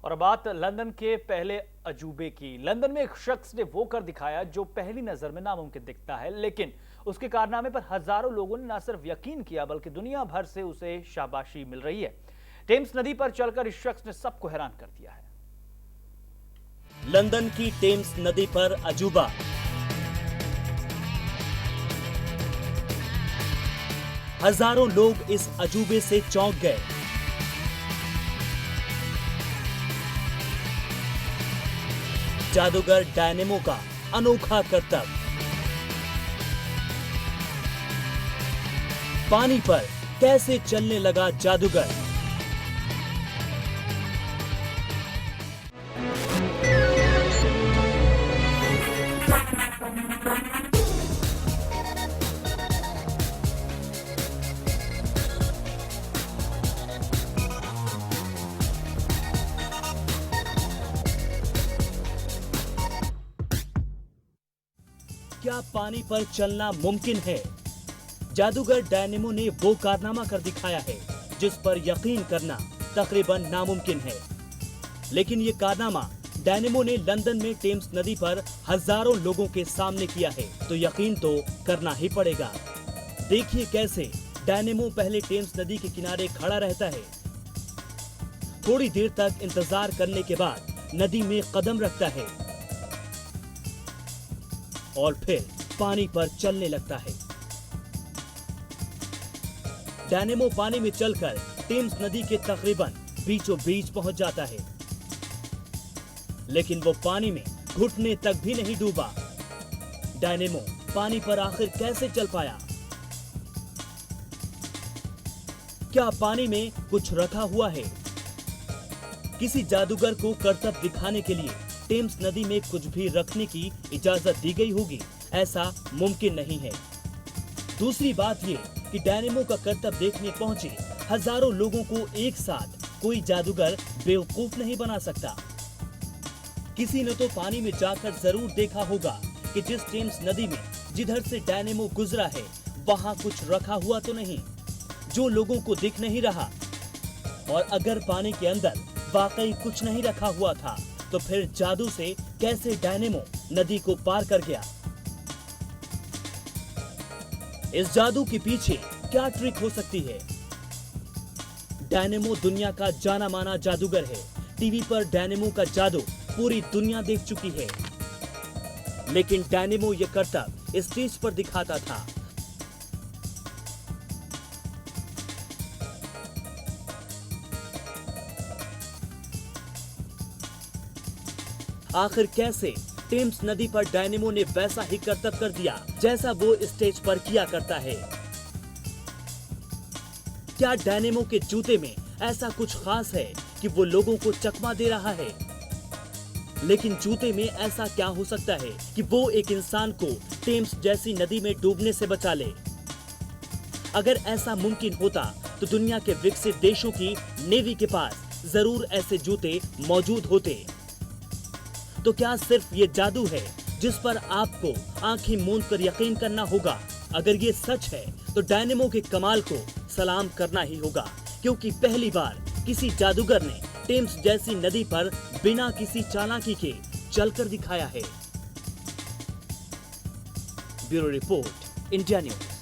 और बात लंदन के पहले अजूबे की। लंदन में एक शख्स ने वो कर दिखाया जो पहली नजर में नामुमकिन दिखता है, लेकिन उसके कारनामे पर हजारों लोगों ने न सिर्फ यकीन किया बल्कि दुनिया भर से उसे शाबाशी मिल रही है। टेम्स नदी पर चलकर इस शख्स ने सबको हैरान कर दिया है। लंदन की टेम्स नदी पर अजूबा। हजारों लोग इस अजूबे से चौंक गए। जादूगर डायनेमो का अनोखा करतब। पानी पर कैसे चलने लगा जादूगर। क्या पानी पर चलना मुमकिन है? जादूगर डायनेमो ने वो कारनामा कर दिखाया है जिस पर यकीन करना तकरीबन नामुमकिन है। लेकिन ये कारनामा डायनेमो ने लंदन में टेम्स नदी पर हजारों लोगों के सामने किया है, तो यकीन तो करना ही पड़ेगा। देखिए कैसे डायनेमो पहले टेम्स नदी के किनारे खड़ा रहता है। थोड़ी देर तक इंतजार करने के बाद नदी में कदम रखता है और फिर पानी पर चलने लगता है। डायनेमो पानी में चलकर टेम्स नदी के तकरीबन बीचों बीच पहुंच जाता है, लेकिन वो पानी में घुटने तक भी नहीं डूबा। डायनेमो पानी पर आखिर कैसे चल पाया? क्या पानी में कुछ रखा हुआ है? किसी जादूगर को करतब दिखाने के लिए टेम्स नदी में कुछ भी रखने की इजाजत दी गई होगी? ऐसा मुमकिन नहीं है। दूसरी बात ये कि डायनेमो का करतब देखने पहुंचे हजारों लोगों को एक साथ कोई जादूगर बेवकूफ नहीं बना सकता। किसी ने तो पानी में जाकर जरूर देखा होगा कि जिस टेम्स नदी में जिधर से डायनेमो गुजरा है वहां कुछ रखा हुआ तो नहीं, जो लोगों को दिख नहीं रहा। और अगर पानी के अंदर वाकई कुछ नहीं रखा हुआ था तो फिर जादू से कैसे डायनेमो नदी को पार कर गया? इस जादू के पीछे क्या ट्रिक हो सकती है? डायनेमो दुनिया का जाना माना जादूगर है। टीवी पर डायनेमो का जादू पूरी दुनिया देख चुकी है, लेकिन डायनेमो ये करतब स्टेज पर दिखाता था। आखिर कैसे टेम्स नदी पर डायनेमो ने वैसा ही करतब कर दिया जैसा वो स्टेज पर किया करता है? क्या डायनेमो के जूते में ऐसा कुछ खास है कि वो लोगों को चकमा दे रहा है? लेकिन जूते में ऐसा क्या हो सकता है कि वो एक इंसान को टेम्स जैसी नदी में डूबने से बचा ले? अगर ऐसा मुमकिन होता तो दुनिया के विकसित देशों की नेवी के पास जरूर ऐसे जूते मौजूद होते। तो क्या सिर्फ ये जादू है जिस पर आपको आंखें मूंद कर यकीन करना होगा? अगर ये सच है तो डायनेमो के कमाल को सलाम करना ही होगा, क्योंकि पहली बार किसी जादूगर ने टेम्स जैसी नदी पर बिना किसी चालाकी के चलकर दिखाया है। Bureau report, India news.